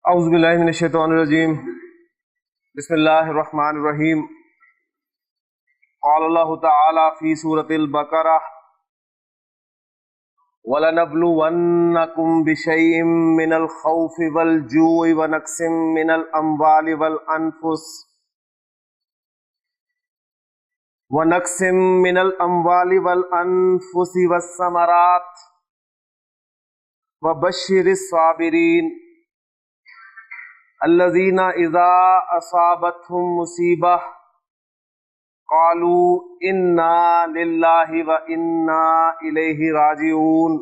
اعوذ باللہ من الشیطان الرجیم بسم اللہ الرحمن الرحیم قال اللہ تعالی فی سورۃ البقرہ وَلَنَبْلُوَنَّكُمْ بِشَيْءٍ مِّنَ الْخَوْفِ وَالْجُوعِ وَنَقْصٍ مِّنَ الْأَمْوَالِ وَالْأَنفُسِ وَالثَّمَرَاتِ وَبَشِّرِ الصَّابِرِينَ الذین اذا اصابتهم مصیبۃ قالوا انا للہ وانا الیہ راجعون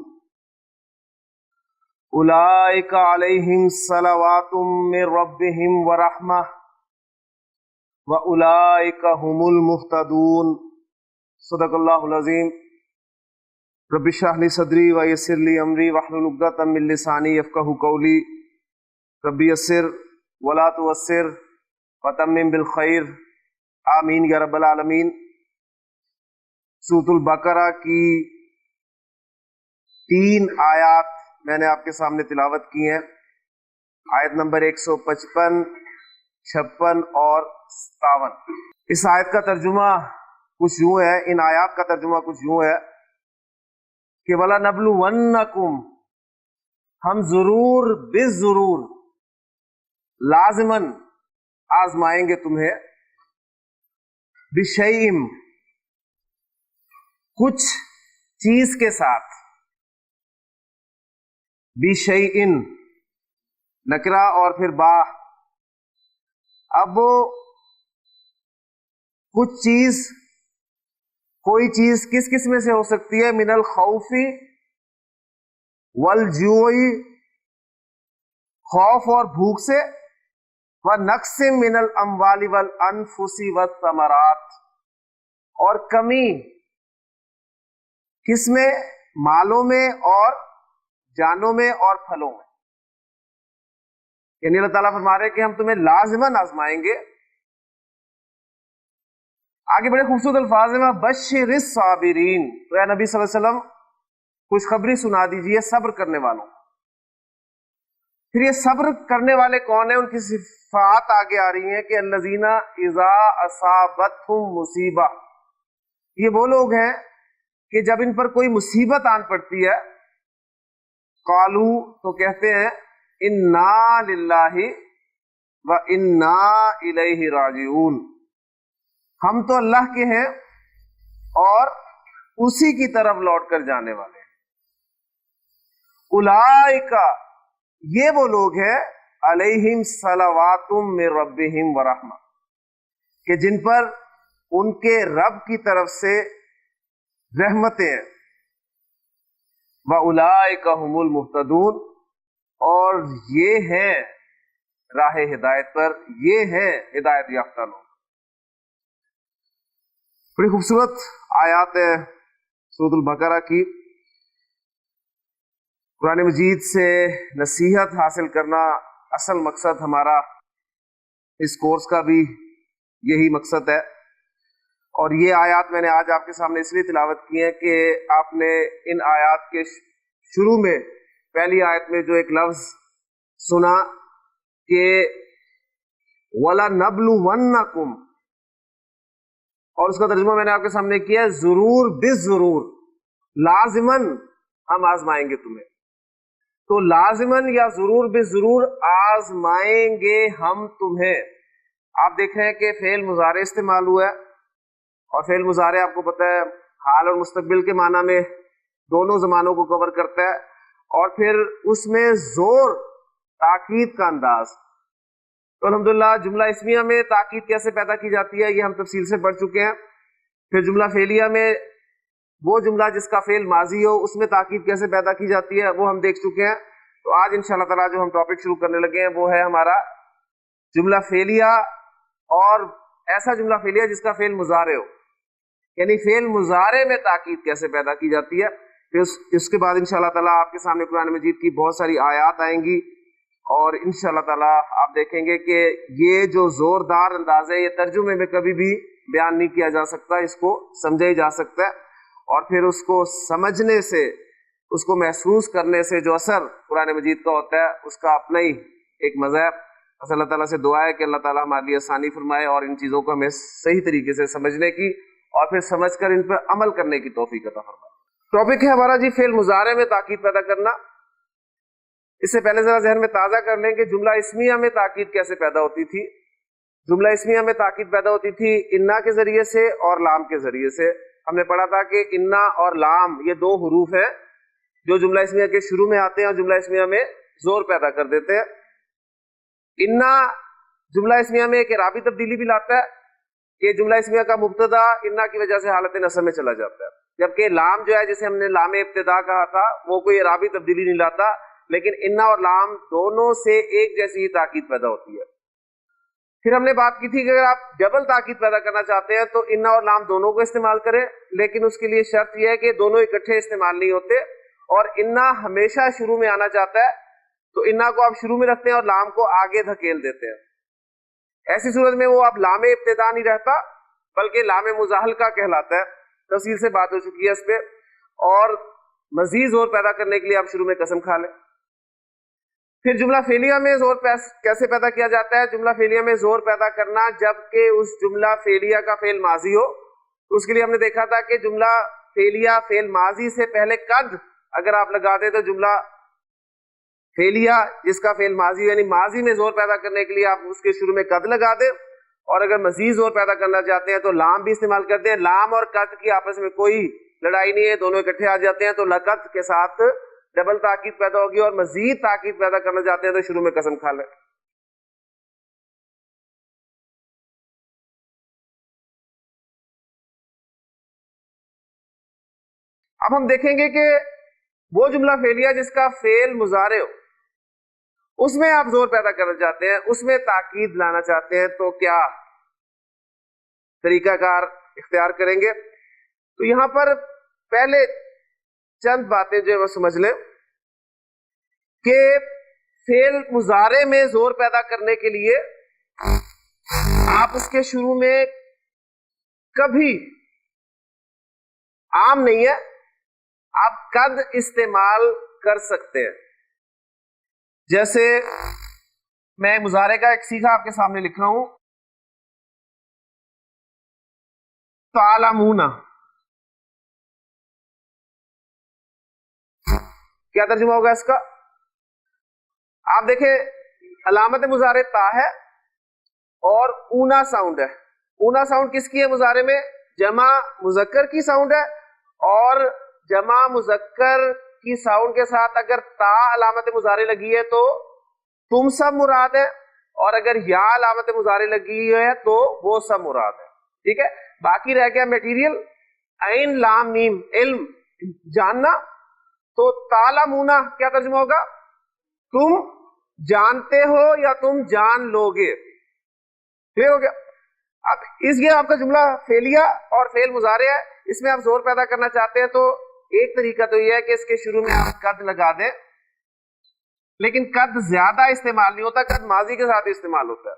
اولئک علیہم صلوات من ربہم ورحمہ واولئک هم المہتدون۔ صدق اللہ العظیم۔ رب اشرح لی صدری ویسر لی امری واحلل عقدۃ من لسانی یفقہوا قولی۔ رب یسر ولا تعسر وتمم بالخیر، آمین یا رب العالمین۔ سورۃ البقرہ کی 3 آیات میں نے آپ کے سامنے تلاوت کی ہیں، آیت نمبر 155، 56 اور 57۔ اس آیت کا ترجمہ کچھ یوں ہے، ان آیات کا ترجمہ کچھ یوں ہے کہ وَلَنَبْلُوَنَّكُمْ، ہم ضرور بالضرور لازماً آزمائیں گے تمہیں، بشیء، کچھ چیز کے ساتھ، بشیء نکرہ اور پھر با۔ اب وہ کچھ چیز، کوئی چیز کس کس میں سے ہو سکتی ہے؟ من الخوف والجوع، خوف اور بھوک سے، وَنَقْصٍ مِّنَ الْأَمْوَالِ وَالْأَنفُسِ وَالثَّمَرَاتِ، اور کمی کس میں؟ مالوں میں اور جانوں میں اور پھلوں میں۔ یعنی اللہ تعالیٰ فرما رہے کہ ہم تمہیں لازماً آزمائیں گے۔ آگے بڑے خوبصورت الفاظ ہیں، بشر الصابرین، تو اے نبی صلی اللہ علیہ وسلم خوشخبری سنا دیجئے صبر کرنے والوں۔ پھر یہ صبر کرنے والے کون ہیں؟ ان کی صفات آگے آ رہی ہیں کہ الذین اذا اصابتهم مصیبہ، یہ وہ لوگ ہیں کہ جب ان پر کوئی مصیبت آن پڑتی ہے، قالو، تو کہتے ہیں انا للہ وانا الیہ راجعون، ہم تو اللہ کے ہیں اور اسی کی طرف لوٹ کر جانے والے ہیں۔ اولئک، یہ وہ لوگ ہیں، علیہم صلوات من ربہم ورحمہ، کہ جن پر ان کے رب کی طرف سے رحمتیں ہیں، وَأُولَئِكَ هُمُ الْمُهْتَدُونَ، اور یہ ہیں راہ ہدایت پر، یہ ہیں ہدایت یافتہ لوگ۔ بڑی خوبصورت آیات ہے سورۃ البقرہ کی۔ قرآن مجید سے نصیحت حاصل کرنا اصل مقصد ہمارا اس کورس کا بھی یہی مقصد ہے، اور یہ آیات میں نے آج آپ کے سامنے اس لیے تلاوت کی ہے کہ آپ نے ان آیات کے شروع میں پہلی آیت میں جو ایک لفظ سنا کہ وَلَنَبْلُوَنَّكُمْ، اور اس کا ترجمہ میں نے آپ کے سامنے کیا، ضرور بالضرور، لازماً ہم آزمائیں گے تمہیں۔ تو لازماً یا ضرور بالضرور آزمائیں گے ہم تمہیں۔ آپ دیکھ رہے ہیں کہ فعل مضارع استعمال ہوا ہے، اور فعل مضارع آپ کو پتہ ہے حال اور مستقبل کے معنی میں دونوں زمانوں کو کور کرتا ہے، اور پھر اس میں زور، تاکید کا انداز۔ تو الحمدللہ جملہ اسمیہ میں تاکید کیسے پیدا کی جاتی ہے یہ ہم تفصیل سے پڑھ چکے ہیں۔ پھر جملہ فعلیہ میں وہ جملہ جس کا فعل ماضی ہو اس میں تاکید کیسے پیدا کی جاتی ہے وہ ہم دیکھ چکے ہیں۔ تو آج انشاءاللہ تعالیٰ جو ہم ٹاپک شروع کرنے لگے ہیں وہ ہے ہمارا جملہ فعلیہ، اور ایسا جملہ فعلیہ جس کا فعل مضارع ہو، یعنی فعل مضارع میں تاکید کیسے پیدا کی جاتی ہے۔ پھر اس کے بعد انشاءاللہ تعالیٰ آپ کے سامنے قرآن مجید کی بہت ساری آیات آئیں گی، اور انشاءاللہ تعالیٰ آپ دیکھیں گے کہ یہ جو زوردار انداز ہے یہ ترجمے میں کبھی بھی بیان نہیں کیا جا سکتا، اس کو سمجھا ہی جا سکتا ہے، اور پھر اس کو سمجھنے سے، اس کو محسوس کرنے سے جو اثر قرآن مجید کا ہوتا ہے اس کا اپنا ہی ایک مزہ ہے. بس اللہ تعالیٰ سے دعا ہے کہ اللہ تعالیٰ ہمارے لیے آسانی فرمائے اور ان چیزوں کو ہمیں صحیح طریقے سے سمجھنے کی اور پھر سمجھ کر ان پر عمل کرنے کی توفیق عطا فرمائے. ٹاپک ہے ہمارا جی فعل مضارع میں تاکید پیدا کرنا. اس سے پہلے ذرا ذہن میں تازہ کر لیں کہ جملہ اسمیہ میں تاکید کیسے پیدا ہوتی تھی. جملہ اسمیہ میں تاکید پیدا ہوتی تھی انا کے ذریعے سے اور لام کے ذریعے سے. ہم نے پڑھا تھا کہ انا اور لام یہ دو حروف ہیں جو جملہ اسمیہ کے شروع میں آتے ہیں اور جملہ اسمیہ میں زور پیدا کر دیتے ہیں. انا جملہ اسمیہ میں ایک اعرابی تبدیلی بھی لاتا ہے کہ جملہ اسمیہ کا مبتدا انا کی وجہ سے حالت نصب میں چلا جاتا ہے، جبکہ لام جو ہے جسے ہم نے لام ابتدا کہا تھا وہ کوئی اعرابی تبدیلی نہیں لاتا، لیکن انا اور لام دونوں سے ایک جیسی تاکید پیدا ہوتی ہے. پھر ہم نے بات کی تھی کہ اگر آپ ڈبل تاکید پیدا کرنا چاہتے ہیں تو انا اور لام دونوں کو استعمال کریں، لیکن اس کے لیے شرط یہ ہے کہ دونوں اکٹھے استعمال نہیں ہوتے اور انا ہمیشہ شروع میں آنا چاہتا ہے تو انا کو آپ شروع میں رکھتے ہیں اور لام کو آگے دھکیل دیتے ہیں. ایسی صورت میں وہ اب لام ابتدا نہیں رہتا بلکہ لام مزاحلقہ کہلاتا ہے. تفصیل سے بات ہو چکی ہے اس پہ. اور مزید زور پیدا کرنے کے لیے آپ شروع میں قسم کھا لیں. پھر جملہ فعلیہ میں زور کیسے پیدا کیا جاتا ہے؟ جملہ فعلیہ میں زور پیدا کرنا جبکہ اس جملہ فعلیہ کا فعل ماضی ہو. تو اس کے لیے ہم نے دیکھا تھا کہ جملہ فعلیہ فعل ماضی سے پہلے قد اگر آپ لگا دیں تو جملہ فعلیہ جس کا فعل ماضی یعنی ماضی میں زور پیدا کرنے کے لیے آپ اس کے شروع میں قد لگا دیں، اور اگر مزید زور پیدا کرنا چاہتے ہیں تو لام بھی استعمال کرتے ہیں. لام اور قد کی آپس میں کوئی لڑائی نہیں ہے، دونوں اکٹھے آ جاتے ہیں تو لقد کے ساتھ ڈبل تاکید پیدا ہوگی، اور مزید تاکید پیدا کرنا چاہتے ہیں تو شروع میں قسم کھا لیں. اب ہم دیکھیں گے کہ وہ جملہ فعلیہ جس کا فعل مضارع ہو اس میں آپ زور پیدا کرنا چاہتے ہیں، اس میں تاکید لانا چاہتے ہیں تو کیا طریقہ کار اختیار کریں گے. تو یہاں پر پہلے چند باتیں جو ہے وہ سمجھ لیں کہ فعل مضارع میں زور پیدا کرنے کے لیے آپ اس کے شروع میں کبھی عام نہیں ہے آپ قد استعمال کر سکتے ہیں. جیسے میں مضارع کا ایک سیکھا آپ کے سامنے لکھ رہا ہوں، تعلمون. کیا ترجمہ ہوگا اس کا؟ آپ دیکھیں علامت مضارع تا ہے اور اونا ساؤنڈ ہے. اونا ساؤنڈ کس کی ہے مضارع میں؟ جمع مذکر کی ساؤنڈ ہے، اور جمع مذکر کی ساؤنڈ کے ساتھ اگر تا علامت مضارع لگی ہے تو تم سب مراد ہے، اور اگر یا علامت مضارع لگی ہے تو وہ سب مراد ہے. ٹھیک ہے، باقی رہ گیا میٹیریل عین لام میم علم جاننا. تو تعلمون کیا ترجمہ ہوگا؟ تم جانتے ہو یا تم جان لو گے. کلیئر ہو گیا؟ اب اس یہ آپ کا جملہ فعلیہ اور فعل مضارع ہے، اس میں آپ زور پیدا کرنا چاہتے ہیں تو ایک طریقہ تو یہ ہے کہ اس کے شروع میں آپ قد لگا دیں، لیکن قد زیادہ استعمال نہیں ہوتا، قد ماضی کے ساتھ استعمال ہوتا ہے،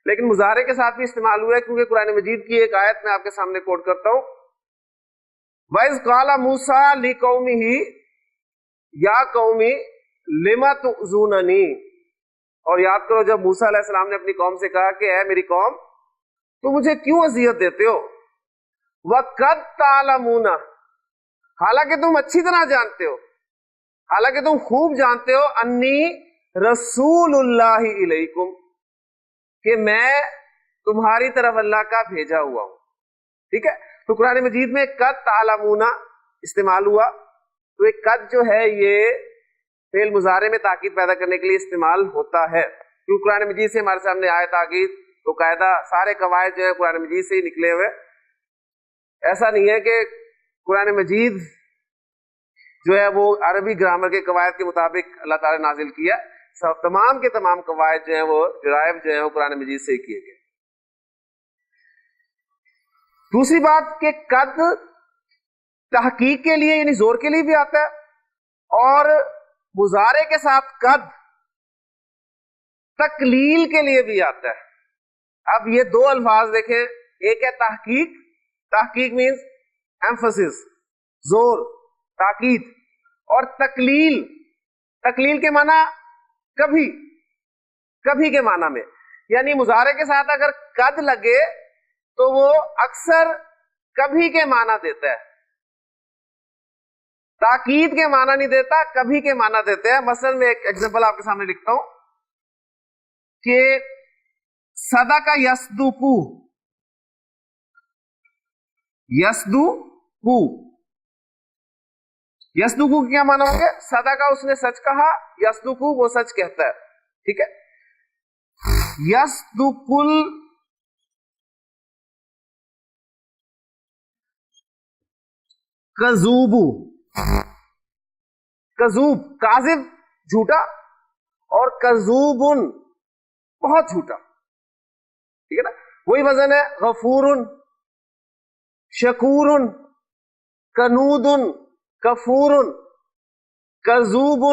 لیکن مضارع کے ساتھ بھی استعمال ہوا ہے کیونکہ قرآن مجید کی ایک آیت میں آپ کے سامنے کوٹ کرتا ہوں. وَإِذْ قَالَ مُوسَىٰ لِقَوْمِهِ یا قومی لِمَ تُؤْذُونَنِي. اور یاد کرو جب موسیٰ علیہ السلام نے اپنی قوم سے کہا کہ اے میری قوم تو مجھے کیوں اذیت دیتے ہو؟ وَقَدْ تَعْلَمُونَ حالانکہ تم اچھی طرح جانتے ہو، حالانکہ تم خوب جانتے ہو انی رسول اللہ علیکم کہ میں تمہاری طرف اللہ کا بھیجا ہوا ہوں. ٹھیک ہے، تو قرآن مجید میں قد تعلمون استعمال ہوا. تو ایک قد جو ہے یہ فعل مضارع میں تاکید پیدا کرنے کے لیے استعمال ہوتا ہے. کیوں قرآن مجید سے ہمارے سامنے آیت آ گئی تو قاعدہ سارے قواعد جو ہیں قرآن مجید سے ہی نکلے ہوئے. ایسا نہیں ہے کہ قرآن مجید جو ہے وہ عربی گرامر کے قواعد کے مطابق اللہ تعالیٰ نے نازل کیا. تمام کے تمام قواعد جو ہیں وہ ڈرائیو جو ہیں وہ قرآن مجید سے ہی کیے گئے. دوسری بات کہ قد تحقیق کے لیے یعنی زور کے لیے بھی آتا ہے، اور مضارع کے ساتھ قد تقلیل کے لیے بھی آتا ہے. اب یہ دو الفاظ دیکھیں، ایک ہے تحقیق، تحقیق مینز ایمفسس زور تاکید، اور تقلیل، تقلیل کے معنی کبھی کبھی کے معنی میں. یعنی مضارع کے ساتھ اگر قد لگے تو وہ اکثر کبھی کے معنی دیتا ہے, تاکید کے معنی نہیں دیتا, کبھی کے معنی دیتے ہیں. مثلا میں ایک ایگزامپل آپ کے سامنے لکھتا ہوں کہ صدق یصدق, یصدق, یصدق کیا معنی ہوں گے؟ صدقہ اس نے سچ کہا, یصدق وہ سچ کہتا ہے. ٹھیک ہے, یصدق الکذوب, کذوب کاذب جھوٹا, اور کذوب بہت جھوٹا. ٹھیک ہے نا, وہی وزن ہے غفور, شکور, کنود, کفور, کذوب.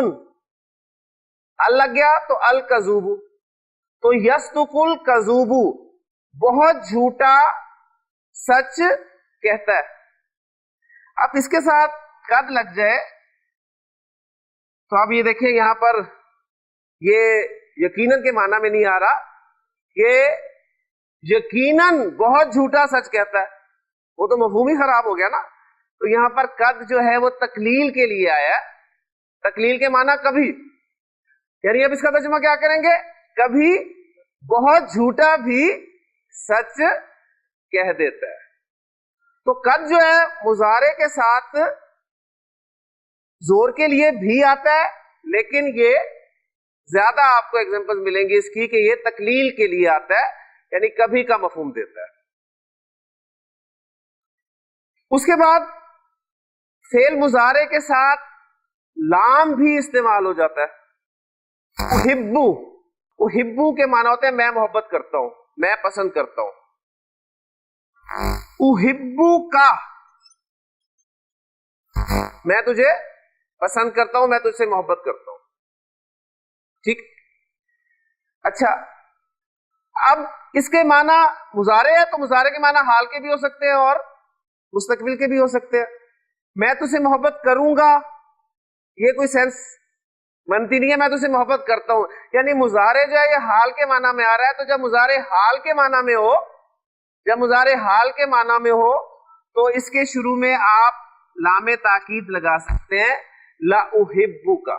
ال لگ گیا تو الکذوب. تو یصدق الکذوب بہت جھوٹا سچ کہتا ہے. اب اس کے ساتھ قد لگ جائے تو آپ یہ دیکھیں یہاں پر یہ یقیناً کے معنی میں نہیں آ رہا, یہ یقیناً بہت جھوٹا سچ کہتا ہے, وہ تو مفہوم ہی خراب ہو گیا نا. تو یہاں پر قد جو ہے وہ تقلیل کے لیے آیا ہے. تقلیل کے معنی کبھی, یعنی اب اس کا ترجمہ کیا کریں گے؟ کبھی بہت جھوٹا بھی سچ کہہ دیتا ہے. تو قد جو ہے مضارع کے ساتھ زور کے لیے بھی آتا ہے, لیکن یہ زیادہ آپ کو ایگزامپل ملیں گی اس کی کہ یہ تقلیل کے لیے آتا ہے, یعنی کبھی کا مفہوم دیتا ہے. اس کے بعد فعل مضارع کے ساتھ لام بھی استعمال ہو جاتا ہے. احبو, احبو کے معنی ہوتے ہیں میں محبت کرتا ہوں, میں پسند کرتا ہوں. احبو کا, میں تجھے پسند کرتا ہوں, میں تجھ سے محبت کرتا ہوں. ٹھیک, اچھا اب اس کے معنی مضارع ہے تو مضارع کے معنی حال کے بھی ہو سکتے ہیں اور مستقبل کے بھی ہو سکتے ہیں. میں تجھ سے محبت کروں گا, یہ کوئی سینس بنتی نہیں ہے, میں تجھ سے محبت کرتا ہوں. یعنی مضارع جو ہے یہ حال کے معنی میں آ رہا ہے. تو جب مضارع حال کے معنی میں ہو, جب مضارع حال کے معنی میں ہو تو اس کے شروع میں آپ لام تاکید لگا سکتے ہیں, لا احبو کا,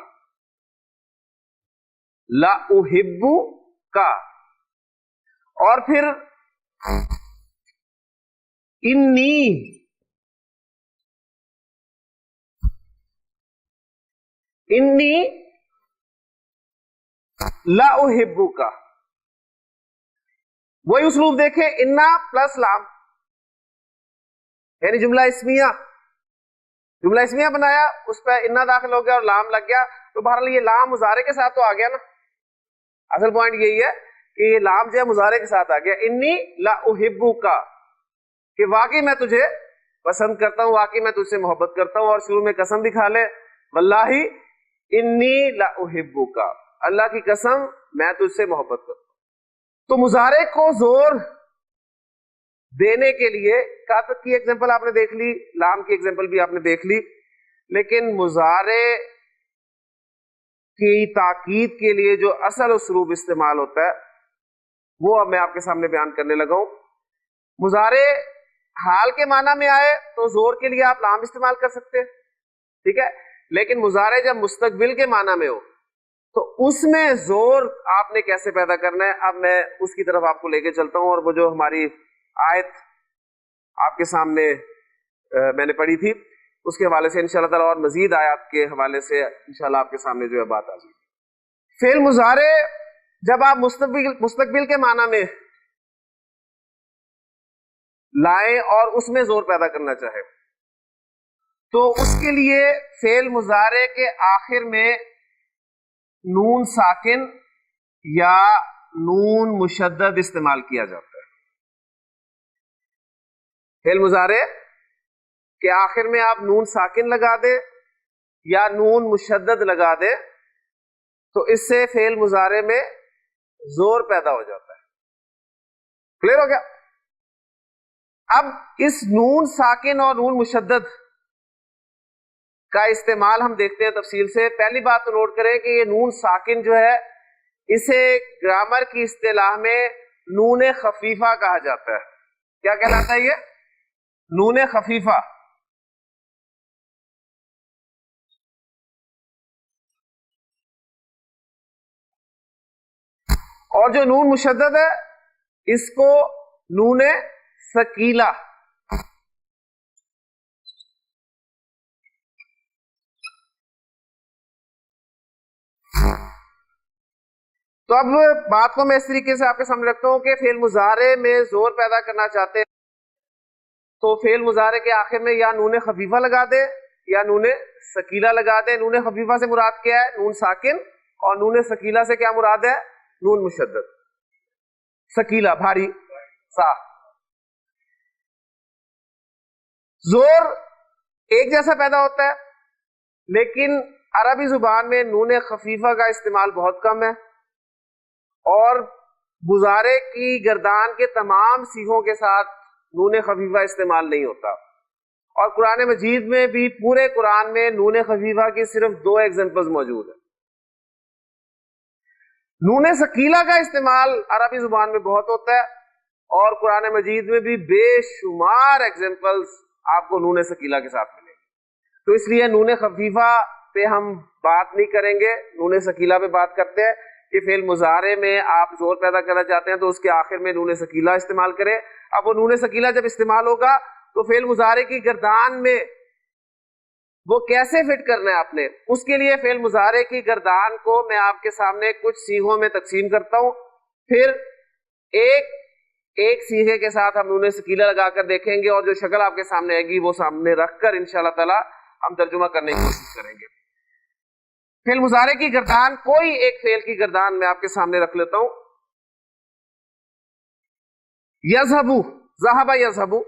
لا احبو کا. اور پھر انی, انی لا احبو کا. وہی اسلوب دیکھیں, انا پلس لام, یعنی جملہ اسمیہ, جملہ اسمیہ بنایا, اس پہ انا داخل ہو گیا اور لام لگ گیا. تو بہرحال یہ لام مضارع کے ساتھ تو آ گیا نا. اصل پوائنٹ یہی ہے کہ یہ لام جو ہے مضارع کے ساتھ آ گیا. انی لا احبو کا, کہ واقعی میں تجھے پسند کرتا ہوں, واقعی میں تجھ سے محبت کرتا ہوں. اور شروع میں قسم بھی کھا لے, واللہ انی لا احبو کا, اللہ کی قسم میں تجھ سے محبت کرتا ہوں. تو مضارع کو زور دینے کے لیے قد کی ایگزامپل آپ نے دیکھ لی, لام کی ایگزامپل بھی آپ نے دیکھ لی, لیکن مضارع کی تاکید کے لیے جو اصل اسلوب استعمال ہوتا ہے وہ اب میں آپ کے سامنے بیان کرنے لگا ہوں. مضارع حال کے معنی میں آئے تو زور کے لیے آپ لام استعمال کر سکتے ہیں, ٹھیک ہے. لیکن مضارع جب مستقبل کے معنی میں ہو تو اس میں زور آپ نے کیسے پیدا کرنا ہے, اب میں اس کی طرف آپ کو لے کے چلتا ہوں. اور وہ جو ہماری آیت آپ کے سامنے میں نے پڑھی تھی اس کے حوالے سے انشاءاللہ تعالی اور مزید آیات کے حوالے سے انشاءاللہ آپ کے سامنے جو ہے بات آ جائے گی. فعل مضارع جب آپ مستقبل کے معنی میں لائیں اور اس میں زور پیدا کرنا چاہے تو اس کے لیے فعل مضارع کے آخر میں نون ساکن یا نون مشدد استعمال کیا جاتا ہے. فعل مضارع کے آخر میں آپ نون ساکن لگا دیں یا نون مشدد لگا دیں تو اس سے فعل مضارع میں زور پیدا ہو جاتا ہے. کلیئر ہو گیا؟ اب اس نون ساکن اور نون مشدد کا استعمال ہم دیکھتے ہیں تفصیل سے. پہلی بات تو نوٹ کریں کہ یہ نون ساکن جو ہے اسے گرامر کی اصطلاح میں نون خفیفہ کہا جاتا ہے. کیا کہلاتا ہے یہ؟ نون خفیفہ. اور جو نون مشدد ہے اس کو نون ثقیلہ. تو اب بات کو میں اس طریقے سے آپ کے سامنے رکھتا ہوں کہ فعل مضارع میں زور پیدا کرنا چاہتے ہیں تو فعل مضارع کے آخر میں یا نون خفیفہ لگا دیں یا نون ثقیلہ لگا دیں. نون خفیفہ سے مراد کیا ہے؟ نون ساکن. اور نون ثقیلہ سے کیا مراد ہے؟ نون مشدد. ثقیلہ بھاری سا. زور ایک جیسا پیدا ہوتا ہے لیکن عربی زبان میں نون خفیفہ کا استعمال بہت کم ہے اور مضارع کی گردان کے تمام صیغوں کے ساتھ نون خفیفہ استعمال نہیں ہوتا. اور قرآن مجید میں بھی پورے قرآن میں نون خفیفہ کی صرف 2 ایگزامپلز موجود ہیں. نون ثقیلہ کا استعمال عربی زبان میں بہت ہوتا ہے اور قرآن مجید میں بھی بے شمار ایگزامپلز آپ کو نون ثقیلہ کے ساتھ ملیں گے. تو اس لیے نون خفیفہ پہ ہم بات نہیں کریں گے, نون ثقیلہ پہ بات کرتے ہیں کہ فعل مضارع میں آپ زور پیدا کرنا چاہتے ہیں تو اس کے آخر میں نون ثقیلہ استعمال کریں. اب وہ نون ثقیلہ جب استعمال ہوگا تو فعل مضارع کی گردان میں وہ کیسے فٹ کرنا ہے آپ نے, اس کے لیے فعل مضارع کی گردان کو میں آپ کے سامنے کچھ صیغوں میں تقسیم کرتا ہوں. پھر ایک صیغے کے ساتھ ہم نون ثقیلہ لگا کر دیکھیں گے اور جو شکل آپ کے سامنے آئے گی وہ سامنے رکھ کر انشاءاللہ تعالی ہم ترجمہ کرنے کی کوشش کریں گے. فعل مضارع کی گردان, کوئی ایک فعل کی گردان میں آپ کے سامنے رکھ لیتا ہوں. یذهبو, ذهب یذهبو,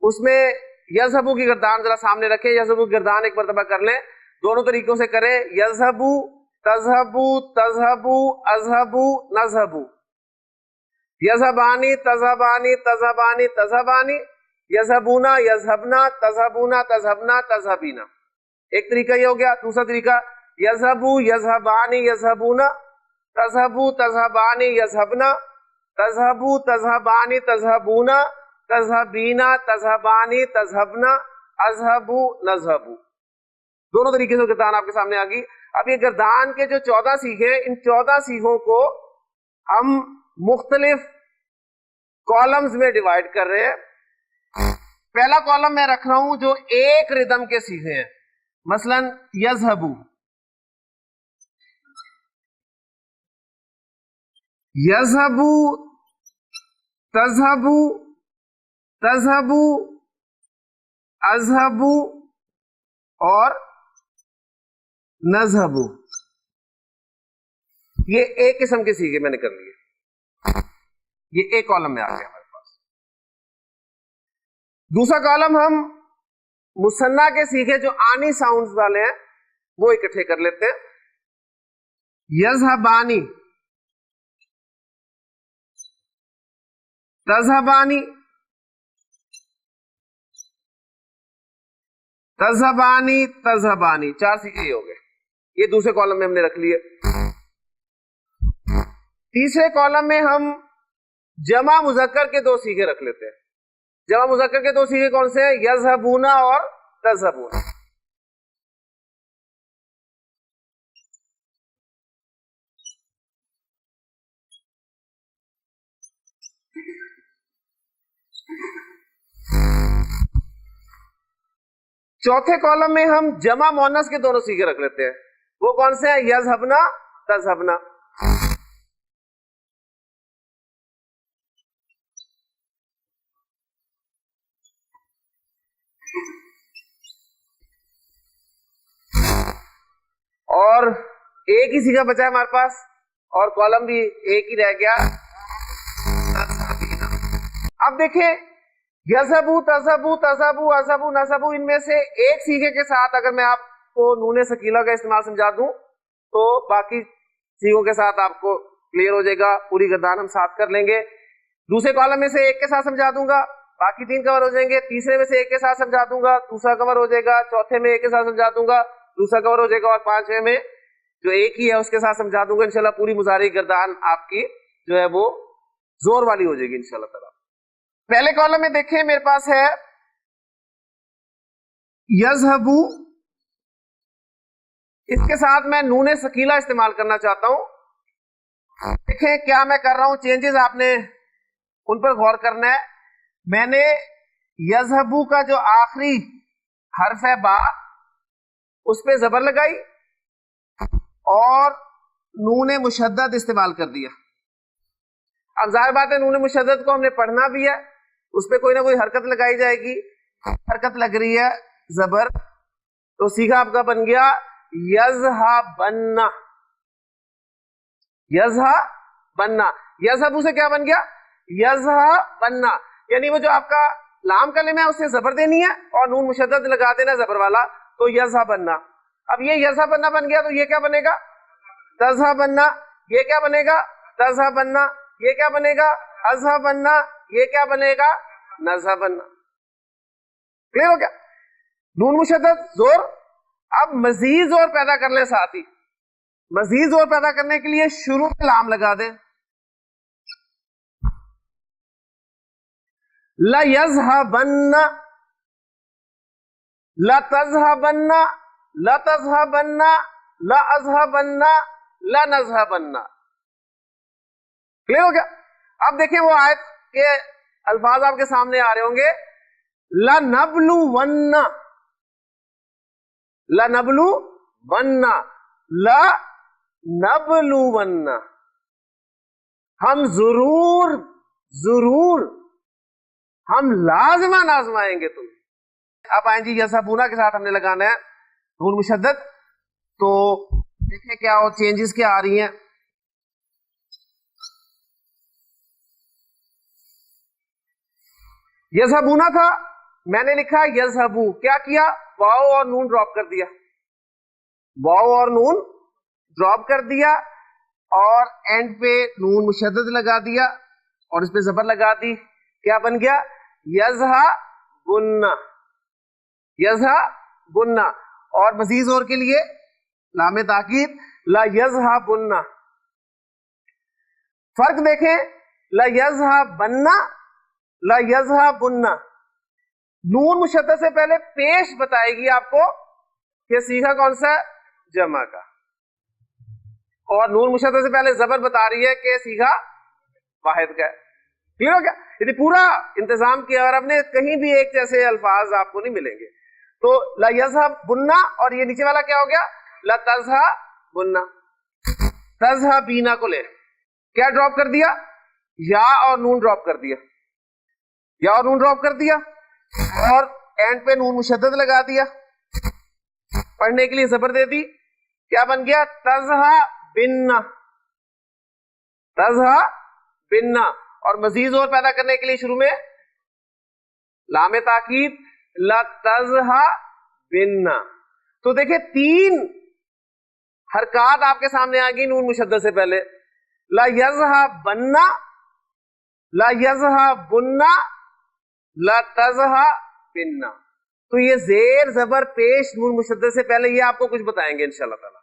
اس میں یذهبو کی گردان ذرا سامنے رکھیں. یذهبو کی گردان ایک مرتبہ کر لیں, دونوں طریقوں سے کریں. یذهبو تذهبو تذهبو اذهبو نذهبو. یذهبانی تذهبانی تذهبانی تذهبانی. یذهبونا یذهبنا تذهبونا تذهبنا تذهبینا. ایک طریقہ یہ ہو گیا. دوسرا طریقہ یذهبو یذهبانی یذهبونا تذهبو تذهبانی یذهبنا تذهبو تذهبانی تذهبونا تذهبینا تذهبانی تذهبنا اذهبو نذهبو. دونوں طریقے سے گردان آپ کے سامنے آ گئی. اب یہ گردان کے جو 14 صیغے ہیں, ان 14 صیغوں کو ہم مختلف کالمز میں ڈیوائڈ کر رہے ہیں. پہلا کالم میں رکھ رہا ہوں جو ایک ردم کے صیغے ہیں, مثلا یذهبو, یذهبو تذهبو تذهبو اذهبو اور نذهبو. یہ ایک قسم کے صیغے میں نے کر لیے. یہ ایک کالم میں آ گیا ہمارے پاس. دوسرا کالم ہم مثنیٰ کے صیغے جو آنی ساؤنڈز والے ہیں وہ اکٹھے کر لیتے ہیں. یذهبانی تذهبانی تذهبانی تذهبانی. 4 صیغے ہو گئے. یہ دوسرے کالم میں ہم نے رکھ لیے. تیسرے کالم میں ہم جمع مذکر کے 2 صیغے رکھ لیتے ہیں. جمع مذکر کے 2 صیغے کون سے ہیں؟ یذهبون اور تذهبون. چوتھے کالم میں ہم جمع مؤنث کے دونوں صیغے رکھ لیتے ہیں. وہ کون سے ہیں؟ یذهبنا تذهبنا. اور ایک ہی صیغہ بچا ہے ہمارے پاس اور کالم بھی ایک ہی رہ گیا. اب دیکھیں یذهبو تذهبو تذهبو اذهبو نذهبو, ان میں سے ایک صیغے کے ساتھ اگر میں آپ کو نون ثقیلہ کا استعمال سمجھا دوں تو باقی صیغوں کے ساتھ آپ کو کلیئر ہو جائے گا. پوری گردان ہم ساتھ کر لیں گے. دوسرے کالم میں سے ایک کے ساتھ سمجھا دوں گا, باقی 3 کور ہو جائیں گے. تیسرے میں سے ایک کے ساتھ سمجھا دوں گا, دوسرا کور ہو جائے گا. چوتھے میں ایک کے ساتھ سمجھا دوں گا, دوسرا کور ہو جائے گا. اور 5ویں میں جو ایک ہی ہے اس کے ساتھ سمجھا دوں گا انشاءاللہ. پوری مضارع گردان آپ کی جو ہے وہ زور والی ہو جائے گی انشاءاللہ تعالی. پہلے کالم میں دیکھیں میرے پاس ہے یذهبو، اس کے ساتھ میں نون ثقیلہ استعمال کرنا چاہتا ہوں. دیکھیں کیا میں کر رہا ہوں، چینجز آپ نے ان پر غور کرنا ہے. میں نے یذهبو کا جو آخری حرف ہے با اس پہ زبر لگائی اور نون مشدد استعمال کر دیا. اب ظاہر بات ہے نون مشدد کو ہم نے پڑھنا بھی ہے، اس پہ کوئی نہ کوئی حرکت لگائی جائے گی. حرکت لگ رہی ہے زبر، تو سیکھا آپ کا بن گیا یذهبن. یذهبن، یذهبو سے کیا بن گیا یذهبن، یعنی وہ جو آپ کا لام کلمہ ہے اسے زبر دینی ہے اور نون مشدد لگا دینا زبر والا، تو یذهبن. اب یہ یذهبن بن گیا تو یہ کیا بنے گا تذهبن. یہ کیا بنے گا تذهبن. یہ کیا بنے گا اذهبن. یہ کیا بنے گا نذهبن. کلیئر ہو گیا؟ نون مشدد زور. اب مزید زور پیدا کر لیں ساتھ ہی. مزید زور پیدا کرنے کے لیے شروع میں لام لگا دیں. لا یذهبن، لا تذهبن، لا تذهبن، لا اذهبن، لا نذهبن. کلیئر ہو گیا؟ اب دیکھیں وہ آیت کے الفاظ آپ کے سامنے آ رہے ہوں گے. لَنَبْلُوَنَّ، لَنَبْلُوَنَّ، لَنَبْلُوَنَّ، ہم ضرور ضرور ہم لازماً آزمائیں گے تم. اب آئیں جی یذهبون کے ساتھ ہم نے لگانا ہے نون مشدد. تو دیکھیں کیا اور چینجز کیا آ رہی ہیں. یذهبون تھا، میں نے لکھا یذهبو، کیا کیا واو اور نون ڈراپ کر دیا. واو اور نون ڈراپ کر دیا اور اینڈ پہ نون مشدد لگا دیا اور اس پہ زبر لگا دی. کیا بن گیا یذهبن. یذهبن. اور مزید زور کے لیے لام تاکید لا یذهبن. فرق دیکھیں، لا یذهبن، لا یذهبن. نون مشدد سے پہلے پیش بتائے گی آپ کو کہ سیغہ کون سا ہے جمع کا، اور نون مشدد سے پہلے زبر بتا رہی ہے کہ سیغہ واحد کا ہے. ٹھیک ہو گیا؟ یہ پورا انتظام کیا اور اب نے کہیں بھی ایک جیسے الفاظ آپ کو نہیں ملیں گے. تو لا یذهبن اور یہ نیچے والا کیا ہو گیا لا تذهبن. تذهبین کو لے کیا ڈراپ کر دیا یا اور نون ڈراپ کر دیا، یا اور نون ڈراپ کر دیا اور اینڈ پہ نون مشدد لگا دیا، پڑھنے کے لیے زبر دے دی. کیا بن گیا تذهبن. تذهبن. اور مزید زور پیدا کرنے کے لیے شروع میں لام تاکید لا تذهبن. تو دیکھیں تین حرکات آپ کے سامنے آ گئی نون مشدد سے پہلے. لا یذهبن، لا یذهبن، لا تذهبن. تو یہ زیر زبر پیش نون مشدد سے پہلے یہ آپ کو کچھ بتائیں گے انشاءاللہ تعالی.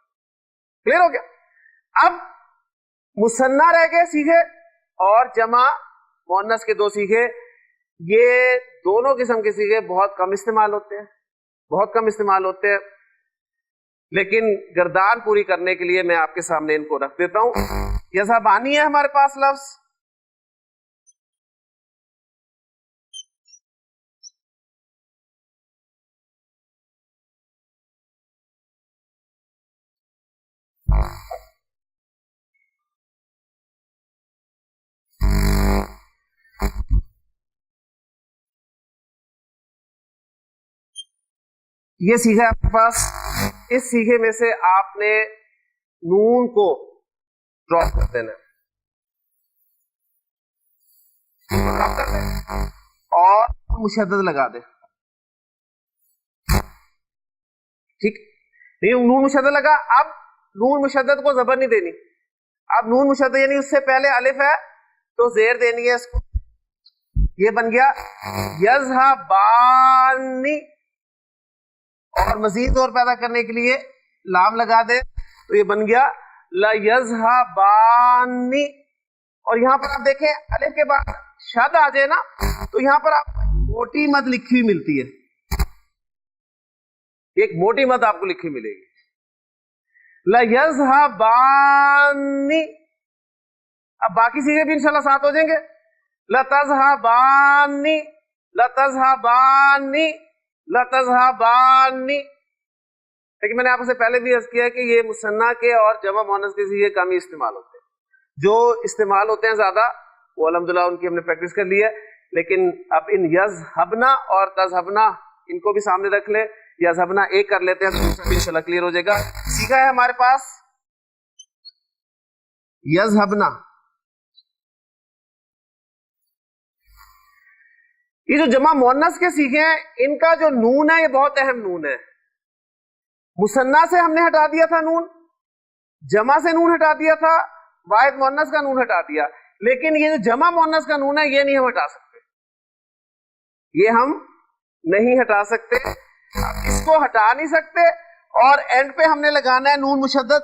کلیئر ہو گیا؟ اب مثنیٰ رہ گئے سیکھے اور جمع مؤنث کے دو سیکھے. یہ دونوں قسم کے سیکھے بہت کم استعمال ہوتے ہیں، بہت کم استعمال ہوتے ہیں، لیکن گردان پوری کرنے کے لیے میں آپ کے سامنے ان کو رکھ دیتا ہوں. یذهبانی ہے ہمارے پاس لفظ. یہ سیکھا آپ کے پاس. اس سیکھے میں سے آپ نے نون کو ڈراپ کر دینا اور مشدد لگا دیں. ٹھیک، نہیں نون مشدد لگا. اب نون مشدد کو زبر نہیں دینی. اب نون مشدد یعنی اس سے پہلے الف ہے تو زیر دینی ہے اس کو. یہ بن گیا یذهبانی. اور مزید زور پیدا کرنے کے لیے لام لگا دے تو یہ بن گیا لَيَذْهَبَانِ. اور یہاں پر آپ دیکھیں الف کے بعد شد آ جائے نا تو یہاں پر آپ موٹی مد لکھی ہوئی ملتی ہے, ایک موٹی مد آپ کو لکھی ملے گی. لَيَذْهَبَانِ. اب باقی چیزیں بھی انشاءاللہ ساتھ ہو جائیں گے. لَتَذْهَبَانِ لَتَذْهَبَانِ لَتَذْهَبَانِ. لیکن میں نے آپ سے پہلے بھی عرض کیا کہ یہ مثنیٰ کے اور جمع مؤنث کے یہ کم ہی استعمال ہوتے ہیں. جو استعمال ہوتے ہیں زیادہ وہ الحمدللہ ان کی ہم نے پریکٹس کر لی ہے. لیکن اب ان یذهبنا اور تذهبنا ان کو بھی سامنے رکھ لیں. یذهبنا ایک کر لیتے ہیں تو انشاءاللہ کلیئر ہو جائے گا. سیکھا ہے ہمارے پاس یذهبنا. یہ جو جمع مؤنث کے سیکھے ہیں ان کا جو نون ہے یہ بہت اہم نون ہے. مثنیٰ سے ہم نے ہٹا دیا تھا نون, جمع سے نون ہٹا دیا تھا, واحد مؤنث کا نون ہٹا دیا. لیکن یہ جو جمع مؤنث کا نون ہے یہ نہیں ہم ہٹا سکتے, یہ ہم نہیں ہٹا سکتے. اس کو ہٹا نہیں سکتے اور اینڈ پہ ہم نے لگانا ہے نون مشدد.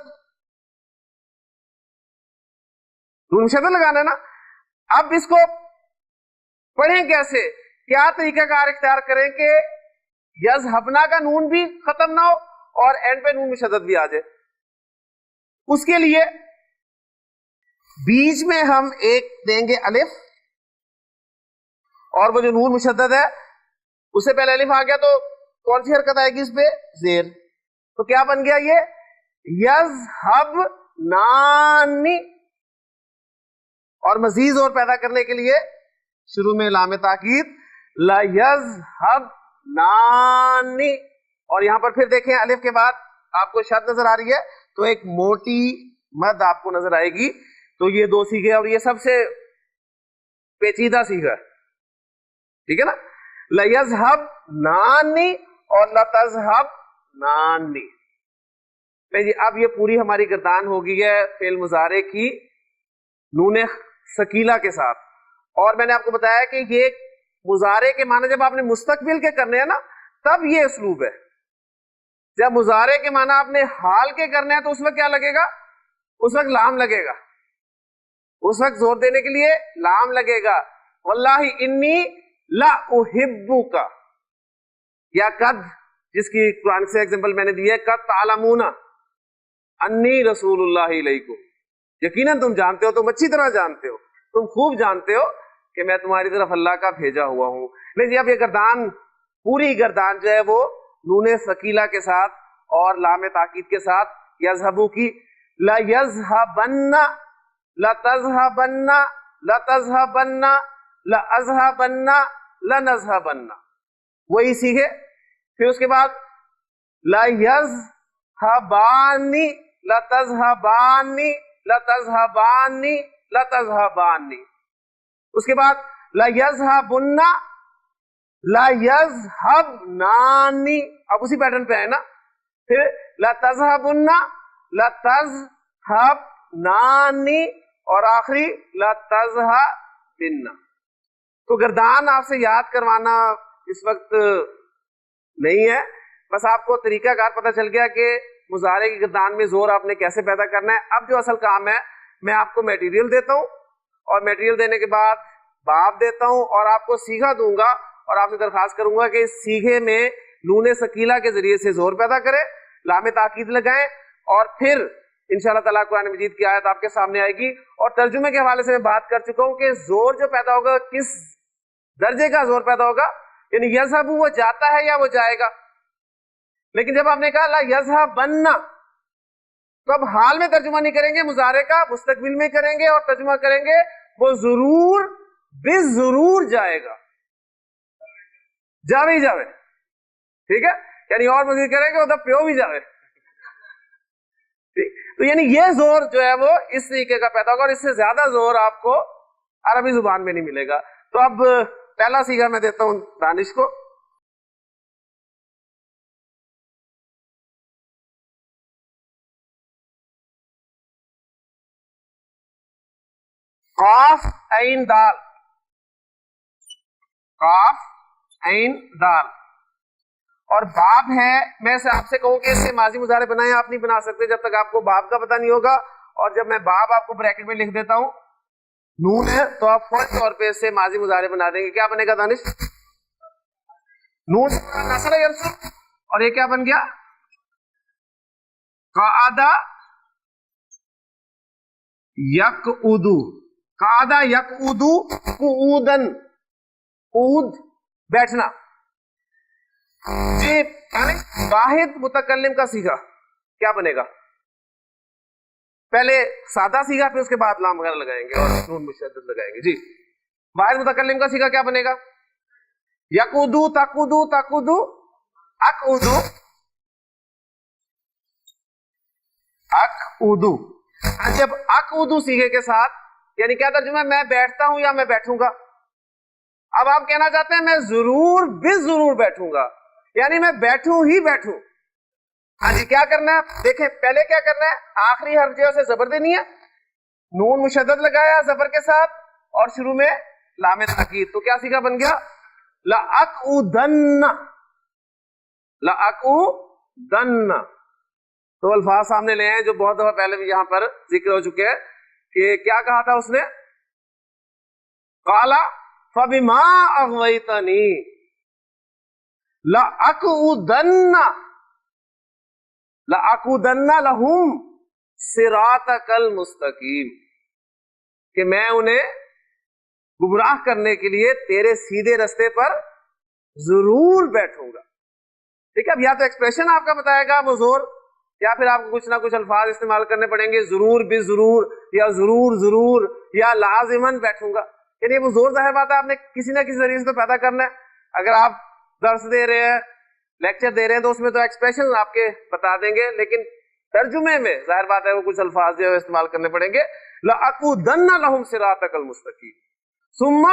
نون مشدد لگانا ہے نا. اب اس کو پڑھیں کیسے, کیا طریقہ کار اختیار کریں کہ یذهبنا کا نون بھی ختم نہ ہو اور اینڈ پہ نون مشدد بھی آ جائے. اس کے لیے بیچ میں ہم ایک دیں گے الف, اور وہ جو نون مشدد ہے اس سے پہلے الف آ گیا تو کون سی حرکت آئے گی اس پہ, زیر. تو کیا بن گیا یہ یذهبنانی. اور مزید زور پیدا کرنے کے لیے شروع میں لام تاکید لَيَذْهَبْنَانِ. اور یہاں پر پھر دیکھیں الف کے بعد آپ کو شد نظر آ رہی ہے تو ایک موٹی مد آپ کو نظر آئے گی. تو یہ دو سیکھے اور یہ سب سے پیچیدہ سیکھا ہے, ٹھیک ہے نا. لَيَذْهَبْنَانِ اور لَتَذْهَبْنَانِ. جی اب یہ پوری ہماری گردان ہو گئی ہے فعل مضارع کی نون ثقیلہ کے ساتھ. اور میں نے آپ کو بتایا کہ یہ مضارع کے معنی جب آپ نے مستقبل کے کرنے ہیں نا تب یہ اسلوب ہے. جب مضارع کے معنی آپ نے حال کے کرنے ہیں تو اس وقت کیا لگے گا, اس وقت لام لگے گا, اس وقت زور دینے کے لیے لام لگے گا. واللہ انی لا احبک, یا قد جس کی قرآن سے ایگزامپل میں نے دی ہے, قد تعلمون انی رسول اللہ علیکم, یقیناً تم جانتے ہو, تم اچھی طرح جانتے ہو, تم خوب جانتے ہو کہ میں تمہاری طرف اللہ کا بھیجا ہوا ہوں. لیکن اب یہ گردان پوری گردان جو ہے وہ نون ثقیلہ کے ساتھ اور لام تاکید کے ساتھ یذهبو کی لَيَذْهَبَنَّ لَتَذْهَبَنَّ لَتَذْهَبَنَّ لَأَذْهَبَنَّ لَنَذْهَبَنَّ. وہی سیکھے. پھر اس کے بعد لَيَذْهَبَانِ لَتَذْهَبَانِ لَتَذْهَبَانِ لَتَذْهَبَانِ. اس کے بعد لَيَذْهَبُنَّ لَيَذْهَبْنَانِ. اب اسی پیٹرن پہ ہے نا. پھر لَتَذْهَبُنَّ لَتَذْهَبْنَانِ اور آخری لَتَذْهَبِنَّ. تو گردان آپ سے یاد کروانا اس وقت نہیں ہے, بس آپ کو طریقہ کار پتہ چل گیا کہ مضارع کی گردان میں زور آپ نے کیسے پیدا کرنا ہے. اب جو اصل کام ہے میں آپ کو میٹیریل دیتا ہوں اور میٹیریل دینے کے بعد باب دیتا ہوں اور آپ کو سیکھا دوں گا اور آپ سے درخواست کروں گا کہ اس سیکھے میں نون ثقیلہ کے ذریعے سے زور پیدا کرے, لام تاکید لگائیں اور پھر انشاءاللہ تعالیٰ قرآن مجید کی آیت آپ کے سامنے آئے گی. اور ترجمے کے حوالے سے میں بات کر چکا ہوں کہ زور جو پیدا ہوگا کس درجے کا زور پیدا ہوگا, یعنی یذهب وہ جاتا ہے یا وہ جائے گا. لیکن جب آپ نے کہا لا یذهبن تو اب حال میں ترجمہ نہیں کریں گے مضارع کا, مستقبل میں کریں گے اور ترجمہ کریں گے وہ ضرور ضرور جائے گا, جاوے ہی جاوے, ٹھیک ہے, یعنی اور مزید کریں گے ادھر پیو بھی جاوے. تو یعنی یہ زور جو ہے وہ اس طریقے کا پیدا ہوگا اور اس سے زیادہ زور آپ کو عربی زبان میں نہیں ملے گا. تو اب پہلا سیگا میں دیتا ہوں دانش کو. قاف عین دال, قاف عین دال. اور باب ہے، میں سے آپ سے کہوں کہ اس سے ماضی مضارع بنائیں، آپ نہیں بنا سکتے جب تک آپ کو باب کا پتہ نہیں ہوگا. اور جب میں باب آپ کو بریکٹ میں لکھ دیتا ہوں، نون ہے، تو آپ فوری طور پہ اس سے ماضی مضارع بنا دیں گے. کیا بنے گا دانش؟ نون نصر ینصر، اور یہ کیا بن گیا؟ قعدہ یقعدو. قعدہ یقعدو قعودن، قعود بیٹھنا. جی واحد متکلم کا صیغہ کیا بنے گا؟ پہلے سادہ صیغہ، پھر اس کے بعد لام وغیرہ لگائیں گے اور نون مشدد لگائیں گے. جی واحد متکلم کا صیغہ کیا بنے گا؟ یقودو تقودو تقودو اقودو اقودو. جب اقودو صیغے کے ساتھ، یعنی کیا ترجمہ ہے؟ میں بیٹھتا ہوں یا میں بیٹھوں گا. اب آپ کہنا چاہتے ہیں میں ضرور بھی ضرور بیٹھوں گا، یعنی میں بیٹھوں ہی بیٹھوں. ہاں جی کیا کرنا ہے؟ دیکھیں پہلے کیا کرنا ہے، آخری حرف جو ہے زبر دینی ہے، نون مشدد لگایا زبر کے ساتھ، اور شروع میں لام تاکید. تو کیا صیغہ بن گیا؟ لأقعدن. لأقعدن. تو الفاظ سامنے لے ہیں جو بہت دفعہ پہلے بھی یہاں پر ذکر ہو چکے ہیں کہ کیا کہا تھا اس نے؟ قال فبما اغویتنی لأقعدن لہم صراطک المستقیم، کہ میں انہیں گمراہ کرنے کے لیے تیرے سیدھے رستے پر ضرور بیٹھوں گا. ٹھیک ہے، اب یا تو ایکسپریشن آپ کا بتائے گا وہ زور، یا پھر آپ کو کچھ نہ کچھ الفاظ استعمال کرنے پڑیں گے، ضرور بھی ضرور، یا ضرور ضرور، یا لازمن بیٹھوں گا. یعنی وہ زور ظاہر بات ہے آپ نے کسی نہ کسی ذریعے سے تو پیدا کرنا ہے. اگر آپ درس دے رہے ہیں، لیکچر دے رہے ہیں، تو اس میں تو ایکسپریشن آپ کے بتا دیں گے، لیکن ترجمے میں ظاہر بات ہے وہ کچھ الفاظ جو ہے استعمال کرنے پڑیں گے. لَأَقْعُدَنَّ لَهُمْ صِرَاطَكَ الْمُسْتَقِيمَ ثُمَّ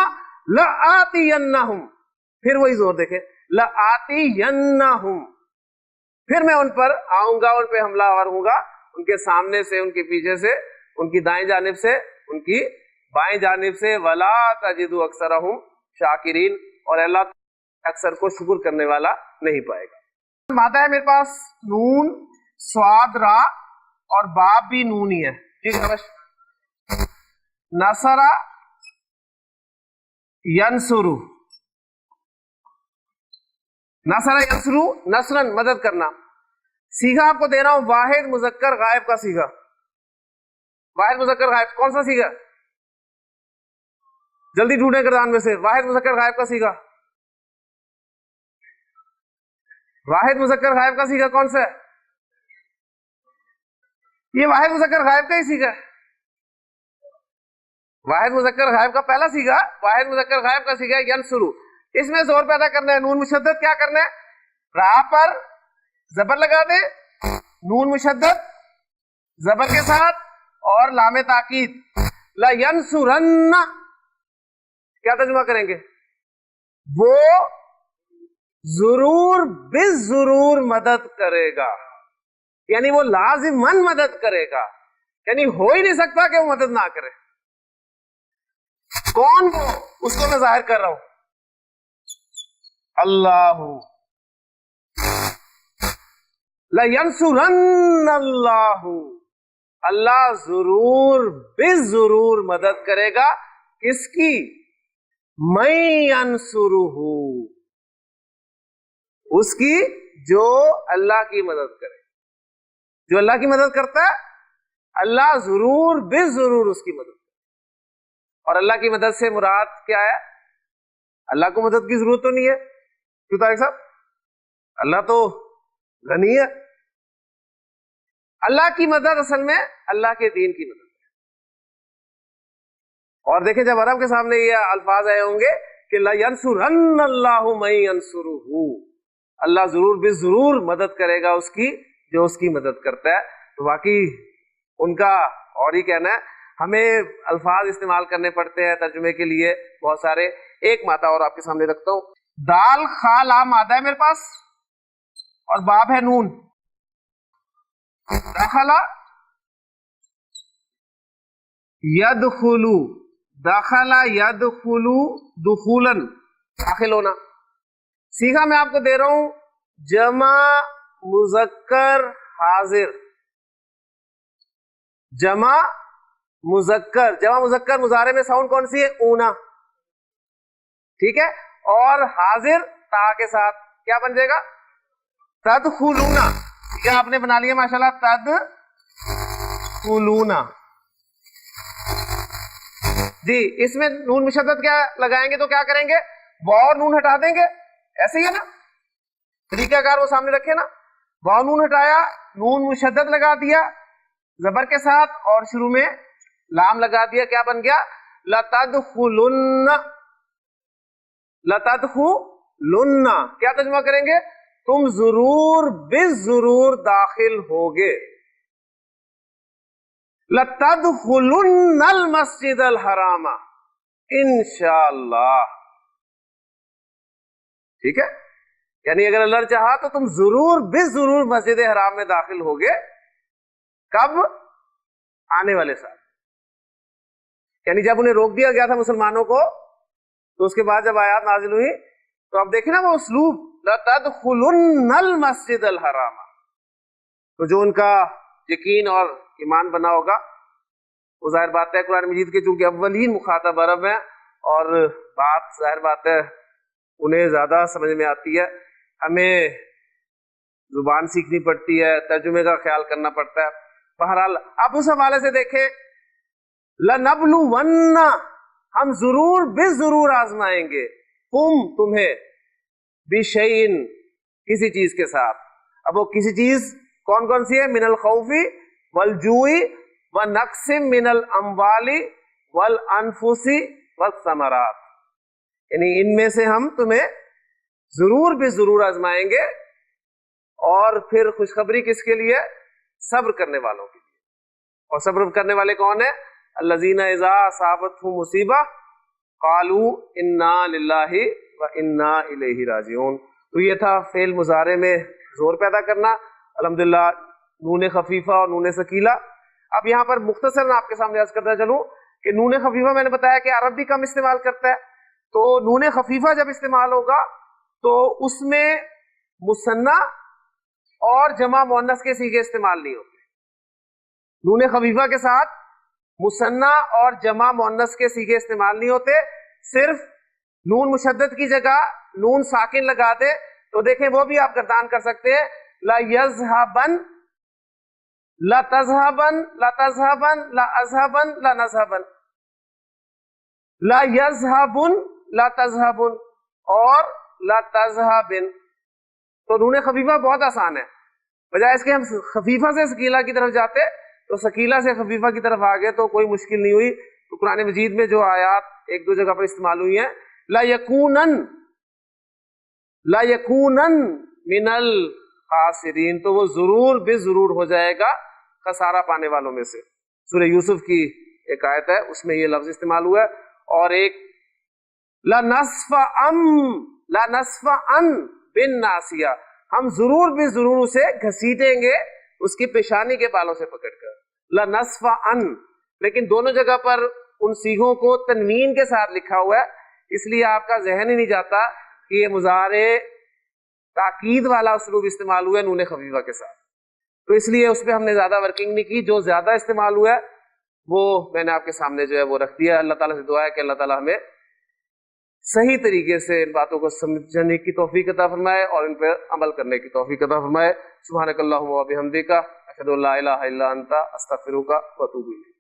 لَآتِيَنَّهُمْ. پھر وہی زور دیکھیں، لَآتِيَنَّهُمْ، پھر میں ان پر آؤں گا، ان پہ حملہ آور ہوں گا، ان کے سامنے سے، ان کے پیچھے سے، ان کی دائیں جانب سے، ان کی بائیں جانب سے. وَلَا تَجِدُ أَكْثَرَهُمْ شَاكِرِينَ، اور اللہ اکثر کو شکر کرنے والا نہیں پائے گا. مادہ ہے میرے پاس نون، سواد، را، اور باب بھی نون ہی ہے. ٹھیک ہے، نصر ینصر، نصر ینصر، نصرن مدد کرنا. صیغہ آپ کو دے رہا ہوں واحد مذکر غائب کا صیغہ. واحد مذکر غائب کون سا صیغہ؟ جلدی ڈھونڈیں گردان میں سے واحد مذکر غائب کا صیغہ. واحد مذکر غائب کا صیغہ کون سا ہے؟ یہ واحد مذکر غائب کا ہی صیغہ ہے. واحد مذکر غائب کا پہلا صیغہ واحد مذکر غائب کا صیغہ ینصر. اس میں زور پیدا کرنا ہے، نون مشدد کیا کرنا ہے؟ را پر زبر لگا دے، نون مشدد زبر کے ساتھ، اور لام تاکید. لَيَنْصُرَنَّ، کیا ترجمہ کریں گے؟ وہ ضرور بالضرور مدد کرے گا، یعنی وہ لازماً مدد کرے گا، یعنی ہو ہی نہیں سکتا کہ وہ مدد نہ کرے. کون وہ؟ اس کو میں ظاہر کر رہا ہوں، اللہ. لَيَنْصُرَنَّ اللَّهُ، اللہ ضرور بالضرور مدد کرے گا. کس کی؟ مَن يَنْصُرُهُ، اس کی جو اللہ کی مدد کرے. جو اللہ کی مدد کرتا ہے اللہ ضرور بالضرور اس کی مدد کرے. اور اللہ کی مدد سے مراد کیا ہے؟ اللہ کو مدد کی ضرورت تو نہیں ہے، کیوں طارق صاحب؟ اللہ تو غنی ہے. اللہ کی مدد اصل میں اللہ کے دین کی مدد ہے. اور دیکھیں جب عرب کے سامنے یہ الفاظ آئے ہوں گے کہ لَيَنْصُرَنَّ اللَّهُ مَن يَنْصُرُهُ، اللہ ضرور بالضرور مدد کرے گا اس کی جو اس کی مدد کرتا ہے. تو واقعی ان کا اور ہی کہنا ہے. ہمیں الفاظ استعمال کرنے پڑتے ہیں ترجمے کے لیے بہت سارے. ایک مادہ اور آپ کے سامنے رکھتا ہوں، دال خا لام مادہ ہے میرے پاس، اور باب ہے نون. دخلا یدخلو، دخلا یدخلو دخولاً، داخل ہونا. صیغہ میں آپ کو دے رہا ہوں جمع مذکر حاضر. جمع مذکر مضارع میں ساؤنڈ کون سی ہے؟ اونا. ٹھیک ہے. اور حاضر تا کے ساتھ کیا بن جائے گا؟ تدخلونا. یہ آپ نے بنا لیا ماشاءاللہ, تدخلونا. جی اس میں نون مشدد کیا لگائیں گے تو کیا کریں گے؟ واو اور نون ہٹا دیں گے. ایسے ہی ہے نا, طریقہ کار وہ سامنے رکھے نا. واو نون ہٹایا, نون مشدد لگا دیا زبر کے ساتھ, اور شروع میں لام لگا دیا. کیا بن گیا؟ لتدخلن. لتدخلن کیا ترجمہ کریں گے؟ تم ضرور بالضرور داخل ہوگے. لتدخلن المسجد الحرام انشاءاللہ. ٹھیک ہے, یعنی اگر اللہ نے چاہا تو تم ضرور بالضرور مسجد حرام میں داخل ہوگے. کب؟ آنے والے سال. یعنی جب انہیں روک دیا گیا تھا مسلمانوں کو, تو اس کے بعد جب آیات نازل ہوئی تو اب دیکھیں نا وہ اسلوب, لَتَدْخُلُنَّ الْمَسْجِدَ الْحَرَامَ. تو جو ان کا یقین اور ایمان بنا ہوگا وہ ظاہر بات ہے قرآن مجید کے چونکہ اولین مخاطب عرب ہیں, اور بات ظاہر بات ہے انہیں زیادہ سمجھ میں آتی ہے. ہمیں زبان سیکھنی پڑتی ہے, ترجمے کا خیال کرنا پڑتا ہے. بہرحال آپ اس حوالے سے دیکھیں, لَنَبْلُوَنَّ ہم ضرور بالضرور آزمائیں گے, تمہیں بِشَيْءٍ کسی چیز کے ساتھ. اب وہ کسی چیز کون کون سی ہے؟ من الخوف والجوع ونقص من الاموال والانفس والثمرات. یعنی ان میں سے ہم تمہیں ضرور بالضرور آزمائیں گے. اور پھر خوشخبری کس کے لیے؟ صبر کرنے والوں کے لیے. اور صبر کرنے والے کون ہیں؟ الذین اذا اصابتهم مصیبہ قالوا انا للہ وانا الیہ راجعون. تو یہ تھا فعل مضارع میں زور پیدا کرنا. الحمدللہ نون خفیفہ اور نون ثقیلہ. اب یہاں پر مختصر آپ کے سامنے عرض کرتا چلوں کہ نون خفیفہ میں نے بتایا کہ عرب بھی کم استعمال کرتا ہے. تو نون خفیفہ جب استعمال ہوگا تو اس میں مثنیٰ اور جمع مؤنث کے صیغے استعمال نہیں ہوتے. نون خفیفہ کے ساتھ مثنیٰ اور جمع مؤنث کے صیغے استعمال نہیں ہوتے. صرف نون مشدد کی جگہ نون ساکن لگا دے تو دیکھیں وہ بھی آپ گردان کر سکتے ہیں. لا یذهبن, لا تذهبن, لا تذهبن, لا اذهبن, لا نذهبن. لا یذهبن, لا تذهبن اور لا تذهبن. تو نون خفیفہ بہت آسان ہے. بجائے اس کے ہم خفیفہ سے ثقیلہ کی طرف جاتے تو ثقیلہ سے خفیفہ کی طرف آگے تو کوئی مشکل نہیں ہوئی. تو قرآن مجید میں جو آیات ایک دو جگہ پر استعمال ہوئی ہیں, لا یکونن, لا یکونن من الخاسرین, تو وہ ضرور بالضرور ہو جائے گا خسارہ پانے والوں میں سے. سورہ یوسف کی ایک آیت ہے اس میں یہ لفظ استعمال ہوا ہے. اور ایک لَنَصْفَعًا بِالنَّاصِیَةِ, ہم ضرور بالضرور اسے گھسیٹیں گے اس کی پیشانی کے بالوں سے پکڑ کر. لَنَصْفَعًا, لیکن دونوں جگہ پر ان صیغوں کو تنوین کے ساتھ لکھا ہوا ہے, اس لیے آپ کا ذہن ہی نہیں جاتا کہ یہ مضارع تاکید والا اسلوب استعمال ہوا ہے نون خفیفہ کے ساتھ. تو اس لیے اس پہ ہم نے زیادہ ورکنگ نہیں کی. جو زیادہ استعمال ہوا ہے وہ میں نے آپ کے سامنے جو ہے وہ رکھ دیا. اللہ تعالیٰ سے دعا ہے کہ اللہ تعالیٰ ہمیں صحیح طریقے سے ان باتوں کو سمجھنے کی توفیق عطا فرمائے اور ان پہ عمل کرنے کی توفیق عطا فرمائے. سبحانک اللہم و بحمدک, اشہد ان لا الہ الا انت, استغفرک و اتوب الیک.